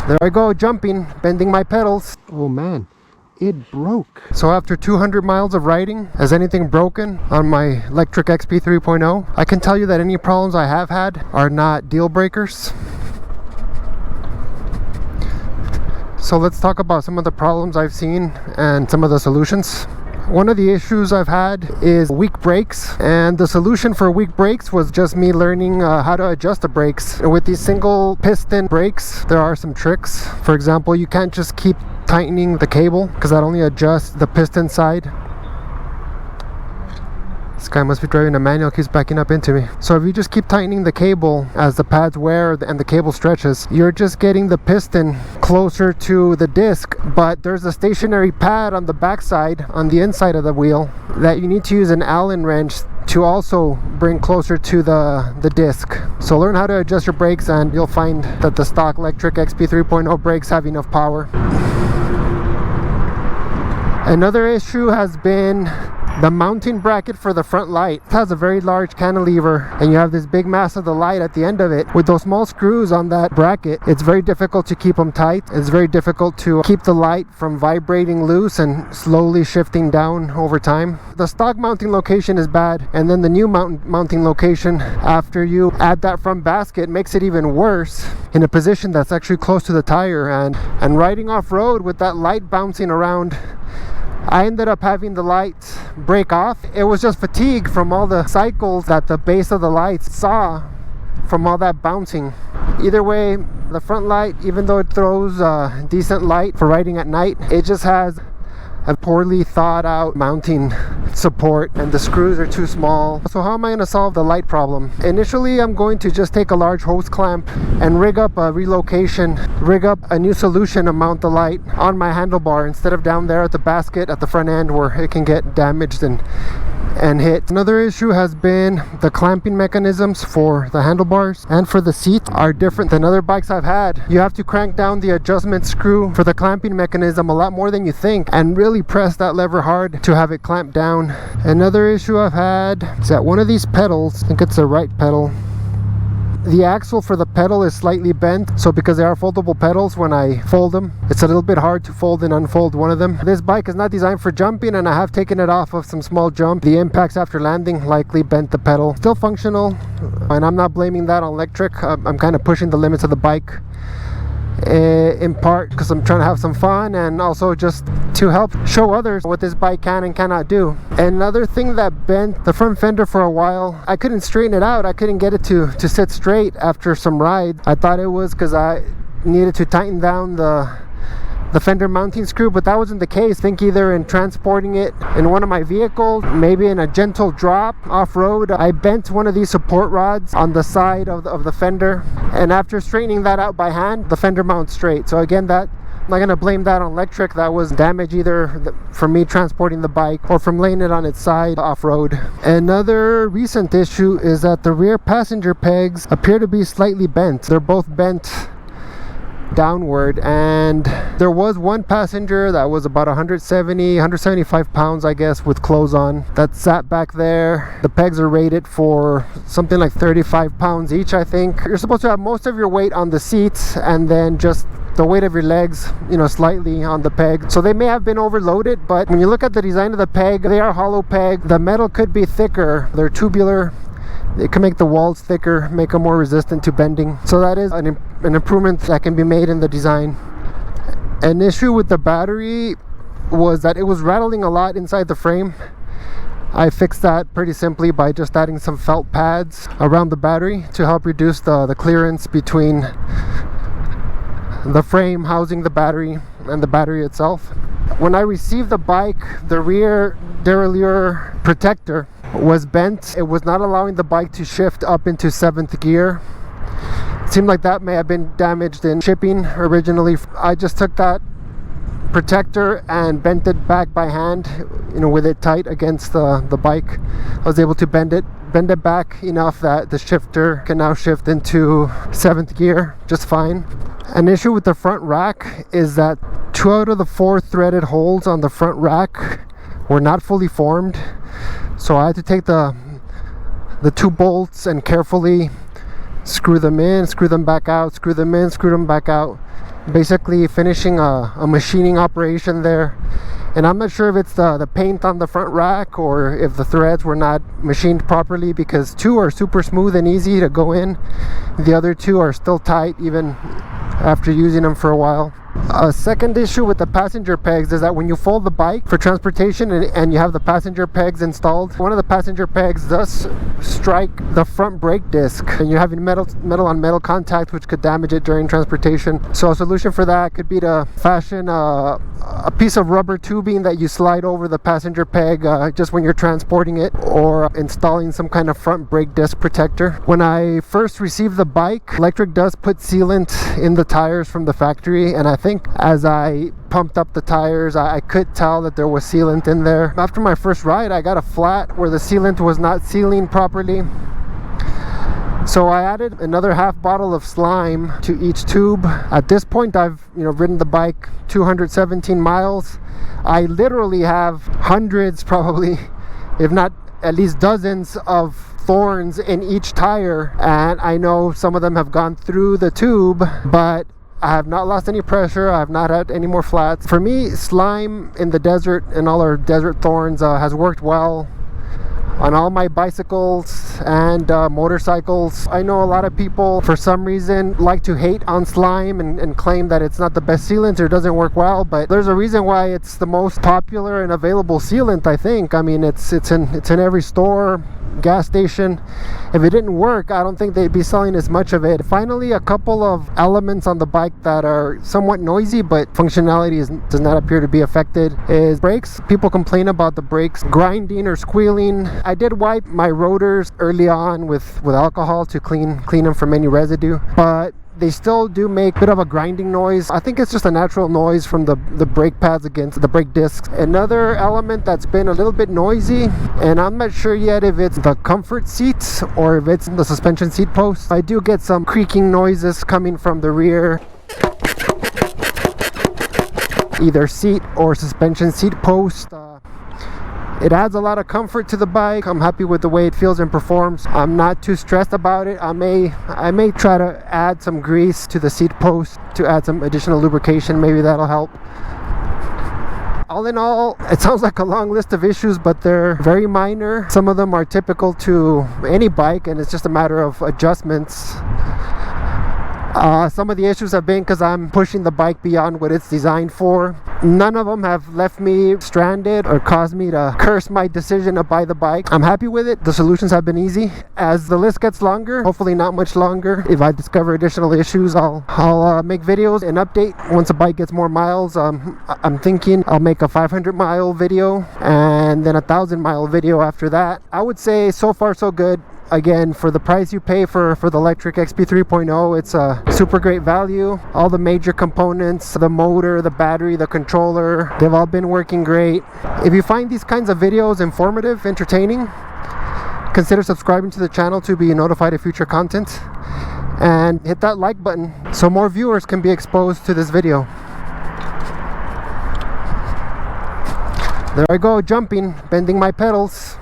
There I go, jumping, bending my pedals. Oh man, it broke. So after 200 miles of riding, has anything broken on my Lectric XP 3.0? I can tell you that any problems I have had are not deal breakers. So let's talk about some of the problems I've seen and some of the solutions. One of the issues I've had is weak brakes, and the solution for weak brakes was just me learning how to adjust the brakes. And with these single piston brakes, there are some tricks. For example, you can't just keep tightening the cable because that only adjusts the piston side. This guy must be driving a manual, keeps backing up into me. So if you just keep tightening the cable as the pads wear and the cable stretches, you're just getting the piston closer to the disc, but there's a stationary pad on the backside, on the inside of the wheel, that you need to use an Allen wrench to also bring closer to the disc. So learn how to adjust your brakes and you'll find that the stock Lectric XP 3.0 brakes have enough power. Another issue has been the mounting bracket for the front light. It has a very large cantilever and you have this big mass of the light at the end of it. With those small screws on that bracket, it's very difficult to keep them tight. It's very difficult to keep the light from vibrating loose and slowly shifting down over time. The stock mounting location is bad, and then the new mounting location after you add that front basket makes it even worse in a position that's actually close to the tire. And riding off-road with that light bouncing around, I ended up having the light break off. It was just fatigue from all the cycles that the base of the lights saw from all that bouncing. Either way, the front light, even though it throws decent light for riding at night, it just has a poorly thought out mounting support and the screws are too small. So how am I going to solve the light problem? Initially, I'm going to just take a large hose clamp and rig up a relocation, rig up a new solution to mount the light on my handlebar instead of down there at the basket at the front end where it can get damaged and hit. Another issue has been the clamping mechanisms for the handlebars and for the seat are different than other bikes I've had. You have to crank down the adjustment screw for the clamping mechanism a lot more than you think and really press that lever hard to have it clamp down. Another issue I've had is that one of these pedals, I think it's the right pedal, the axle for the pedal is slightly bent, so because they are foldable pedals, when I fold them, it's a little bit hard to fold and unfold one of them. This bike is not designed for jumping, and I have taken it off of some small jump. The impacts after landing likely bent the pedal. Still functional, and I'm not blaming that on Lectric. I'm kind of pushing the limits of the bike, in part because I'm trying to have some fun and also just to help show others what this bike can and cannot do. Another thing that bent the front fender for a while, I couldn't straighten it out. I couldn't get it to sit straight after some rides. I thought it was because I needed to tighten down the fender mounting screw, but that wasn't the case. I think either in transporting it in one of my vehicles, maybe in a gentle drop off-road, I bent one of these support rods on the side of the fender, and after straightening that out by hand, the fender mounts straight. So again, that I'm not going to blame that on Lectric. That was damage either from me transporting the bike or from laying it on its side off-road. Another recent issue is that the rear passenger pegs appear to be slightly bent. They're both bent downward, and there was one passenger that was about 175 pounds, I guess, with clothes on, that sat back there. The pegs are rated for something like 35 pounds each, I think. You're supposed to have most of your weight on the seats and then just the weight of your legs, you know, slightly on the peg. So they may have been overloaded, but when you look at the design of the peg, they are hollow peg. The metal could be thicker. They're tubular. It can make the walls thicker, make them more resistant to bending. So that is an improvement that can be made in the design. An issue with the battery was that it was rattling a lot inside the frame. I fixed that pretty simply by just adding some felt pads around the battery to help reduce the clearance between the frame housing the battery and the battery itself. When I received the bike, the rear derailleur protector was bent. It was not allowing the bike to shift up into 7th gear. It seemed like that may have been damaged in shipping originally. I just took that protector and bent it back by hand, you know, with it tight against the bike. I was able to bend it back enough that the shifter can now shift into 7th gear just fine. An issue with the front rack is that 2 out of the 4 threaded holes on the front rack were not fully formed. So I had to take the 2 bolts and carefully screw them in, screw them back out, screw them in, screw them back out. Basically finishing a machining operation there. And I'm not sure if it's the paint on the front rack or if the threads were not machined properly, because 2 are super smooth and easy to go in. The other 2 are still tight even after using them for a while. A second issue with the passenger pegs is that when you fold the bike for transportation and you have the passenger pegs installed, one of the passenger pegs does strike the front brake disc, and you're having metal on metal contact, which could damage it during transportation. So a solution for that could be to fashion a piece of rubber tubing that you slide over the passenger peg just when you're transporting it, or installing some kind of front brake disc protector. When I first received the bike, Lectric does put sealant in the tires from the factory, and I think as I pumped up the tires, I could tell that there was sealant in there. After my first ride, I got a flat where the sealant was not sealing properly. So I added another half bottle of slime to each tube. At this point, I've ridden the bike 217 miles. I literally have hundreds, probably, if not at least dozens of thorns in each tire, and I know some of them have gone through the tube, but I have not lost any pressure. I have not had any more flats. For me, slime in the desert and all our desert thorns has worked well on all my bicycles and motorcycles. I know a lot of people, for some reason, like to hate on slime and claim that it's not the best sealant or doesn't work well, but there's a reason why it's the most popular and available sealant, I think. I mean, it's in every store, gas station. If it didn't work, I don't think they'd be selling as much of it. Finally, a couple of elements on the bike that are somewhat noisy, but functionality does not appear to be affected, is brakes. People complain about the brakes grinding or squealing. I did wipe my rotors early on with alcohol to clean them from any residue, but they still do make a bit of a grinding noise. I think it's just a natural noise from the brake pads against the brake discs. Another element that's been a little bit noisy, and I'm not sure yet if it's the comfort seats or if it's the suspension seat post. I do get some creaking noises coming from the rear, either seat or suspension seat post. It adds a lot of comfort to the bike. I'm happy with the way it feels and performs. I'm not too stressed about it. I may try to add some grease to the seat post to add some additional lubrication. Maybe that'll help. All in all, it sounds like a long list of issues, but they're very minor. Some of them are typical to any bike, and it's just a matter of adjustments. Some of the issues have been because I'm pushing the bike beyond what it's designed for. None of them have left me stranded or caused me to curse my decision to buy the bike. I'm happy with it. The solutions have been easy. As the list gets longer, hopefully not much longer, if I discover additional issues, I'll make videos and update once the bike gets more miles. I'm thinking I'll make a 500-mile video and then a 1,000-mile video after that. I would say so far so good. Again, for the price you pay for the Lectric XP 3.0, it's a super great value. All the major components, the motor, the battery, the controller, they've all been working great. If you find these kinds of videos informative, entertaining, consider subscribing to the channel to be notified of future content, and hit that like button so more viewers can be exposed to this video. There I go, jumping, bending my pedals.